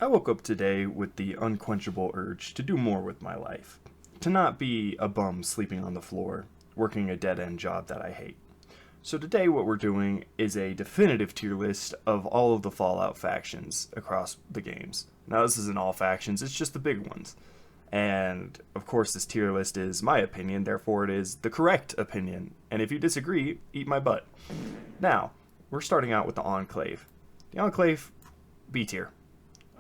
I woke up today with the unquenchable urge to do more with my life. To not be a bum sleeping on the floor, working a dead-end job that I hate. So today what we're doing is a definitive tier list of all of the Fallout factions across the games. Now this isn't all factions, it's just the big ones. And of course this tier list is my opinion, therefore it is the correct opinion. And if you disagree, eat my butt. Now, we're starting out with the Enclave. The Enclave, B tier.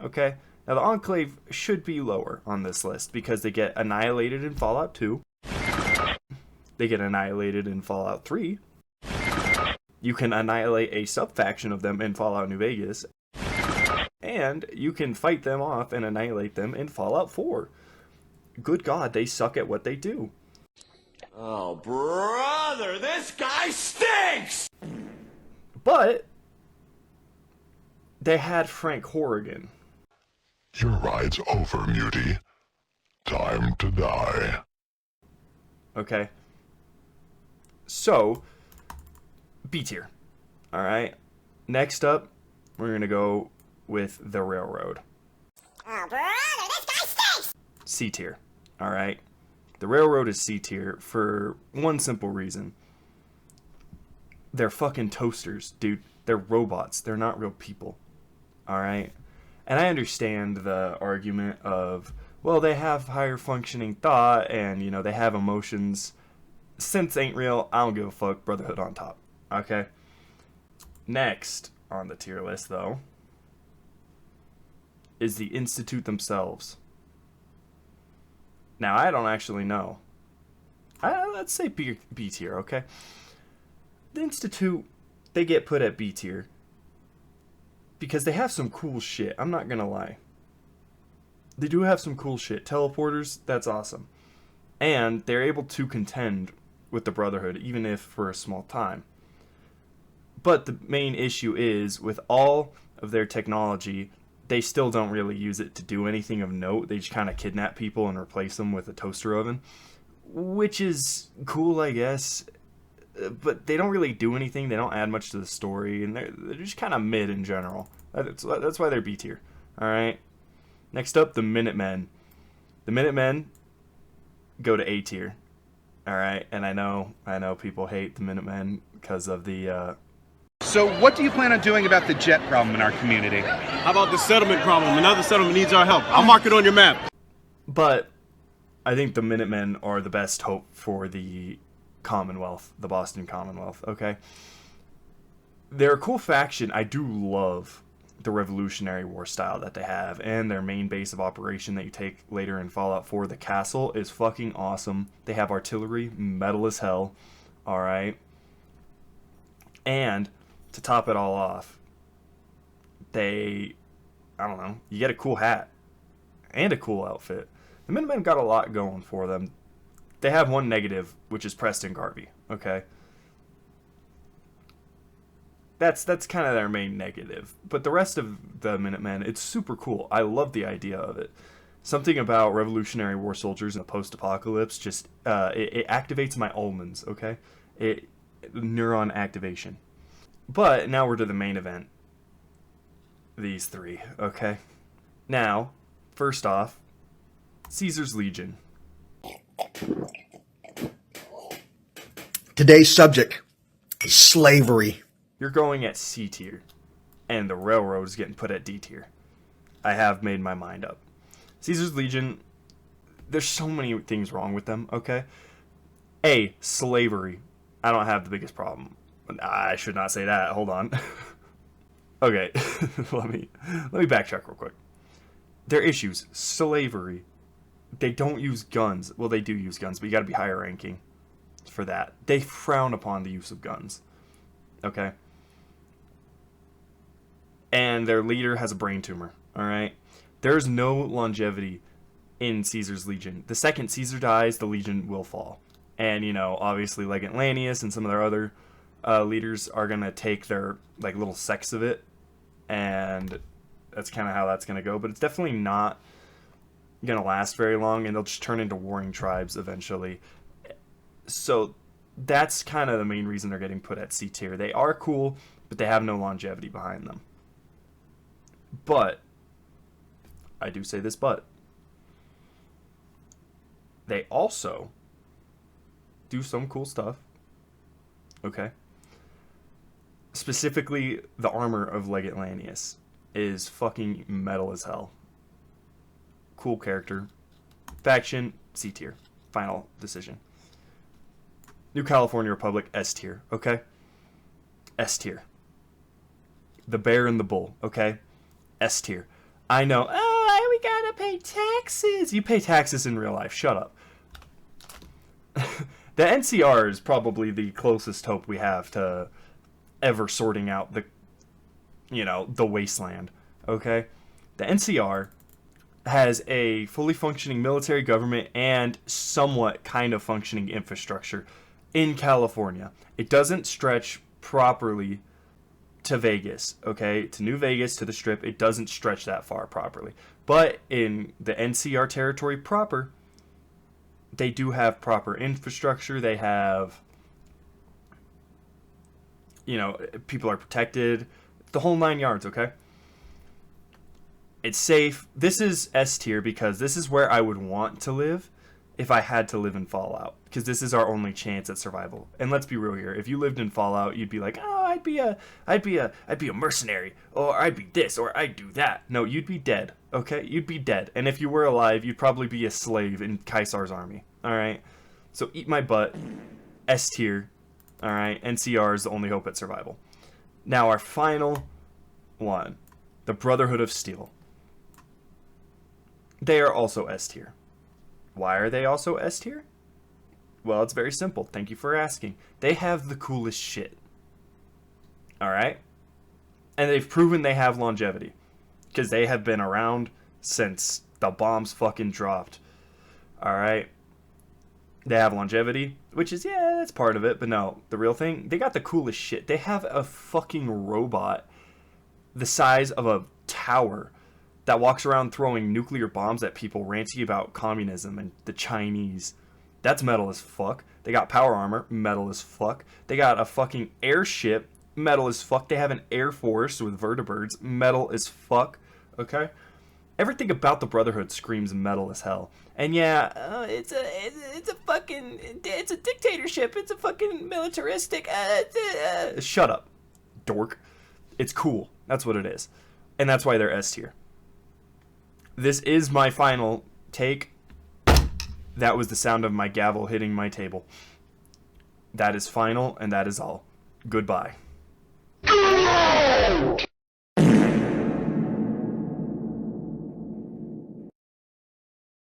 Okay? Now the Enclave should be lower on this list because they get annihilated in Fallout 2. They get annihilated in Fallout 3. You can annihilate a sub-faction of them in Fallout New Vegas. And you can fight them off and annihilate them in Fallout 4. Good God, they suck at what they do. Oh, brother, this guy stinks! But they had Frank Horrigan. Your ride's over, Mutie. Time to die. Okay. So, B tier. Alright. Next up, we're going to go with the Railroad. Oh, brother, this guy stinks! C tier. Alright. The Railroad is C tier for one simple reason. They're fucking toasters, dude. They're robots. They're not real people. Alright? And I understand the argument of, well, they have higher functioning thought and, you know, they have emotions. Synths ain't real. I don't give a fuck. Brotherhood on top. Okay? Next on the tier list, though, is the Institute themselves. Now, I don't actually know. Let's say B tier, okay? The Institute, they get put at B tier because they have some cool shit. I'm not gonna lie. They do have some cool shit. Teleporters, that's awesome. And they're able to contend with the Brotherhood, even if for a small time. But the main issue is, with all of their technology, they still don't really use it to do anything of note. They just kind of kidnap people and replace them with a toaster oven. Which is cool, I guess. But they don't really do anything. They don't add much to the story. And they're just kind of mid in general. That's why they're B tier. Alright. Next up, the Minutemen. The Minutemen go to A tier. Alright. And I know people hate the Minutemen because of the... So what do you plan on doing about the jet problem in our community? How about the settlement problem? Another settlement needs our help. I'll mark it on your map. But I think the Minutemen are the best hope for the Commonwealth, the Boston Commonwealth, okay? They're a cool faction. I do love the Revolutionary War style that they have, and their main base of operation that you take later in Fallout 4, the castle, is fucking awesome. They have artillery, metal as hell, alright? And to top it all off, I don't know, you get a cool hat and a cool outfit. The Minutemen got a lot going for them. They have one negative, which is Preston Garvey, okay? That's kind of their main negative. But the rest of the Minutemen, it's super cool. I love the idea of it. Something about Revolutionary War soldiers in the post-apocalypse just, it activates my almonds, okay? Neuron activation. But now we're to the main event. These three, okay? Now, first off, Caesar's Legion. Today's subject is slavery. You're going at C tier, and the Railroad is getting put at D tier. I have made my mind up. Caesar's Legion, there's so many things wrong with them, okay? A, slavery. I don't have the biggest problem. I should not say that. Hold on. Okay, let me backtrack real quick. Their issues: slavery. They don't use guns. Well, they do use guns, but you got to be higher ranking for that. They frown upon the use of guns. Okay. And their leader has a brain tumor. All right. There's no longevity in Caesar's Legion. The second Caesar dies, the Legion will fall. And, you know, obviously Legate Lanius and some of their other leaders are going to take their, like, little sects of it. And that's kind of how that's going to go. But it's definitely not going to last very long. And they'll just turn into warring tribes eventually. So that's kind of the main reason they're getting put at C tier. They are cool, but they have no longevity behind them. But I do say this but. They also do some cool stuff. Okay. Specifically, the armor of Legate Lanius is fucking metal as hell. Cool character. Faction, C tier. Final decision. New California Republic, S tier. Okay? S tier. The bear and the bull. Okay? S tier. I know. Oh, we gotta pay taxes. You pay taxes in real life. Shut up. The NCR is probably the closest hope we have to ever sorting out the Wasteland. Okay? The NCR has a fully functioning military government and somewhat kind of functioning infrastructure in California. It doesn't stretch properly to Vegas, okay? To New Vegas, to the Strip, it doesn't stretch that far properly. But in the NCR territory proper, they do have proper infrastructure. They have, people are protected. The whole 9 yards, okay? It's safe. This is S tier because this is where I would want to live if I had to live in Fallout, because this is our only chance at survival. And let's be real here. If you lived in Fallout, you'd be like, "Oh, I'd be a mercenary, or I'd be this, or I'd do that." No, you'd be dead. Okay? You'd be dead. And if you were alive, you'd probably be a slave in Caesar's army. All right? So eat my butt. S tier. All right? NCR is the only hope at survival. Now our final one, the Brotherhood of Steel. They are also S tier. Why are they also S tier? Well, it's very simple. Thank you for asking. They have the coolest shit. Alright? And they've proven they have longevity. Because they have been around since the bombs fucking dropped. Alright? They have longevity, which is, yeah, that's part of it. But no, the real thing, they got the coolest shit. They have a fucking robot the size of a tower that walks around throwing nuclear bombs at people, ranting about communism and the Chinese. That's metal as fuck. They got power armor, metal as fuck. They got a fucking airship, metal as fuck. They have an air force with vertibirds, metal as fuck. Okay? Everything about the Brotherhood screams metal as hell. And yeah, it's a dictatorship. It's a fucking militaristic. Shut up, dork. It's cool. That's what it is. And that's why they're S tier. This is my final take. That was the sound of my gavel hitting my table. That is final, and that is all. Goodbye.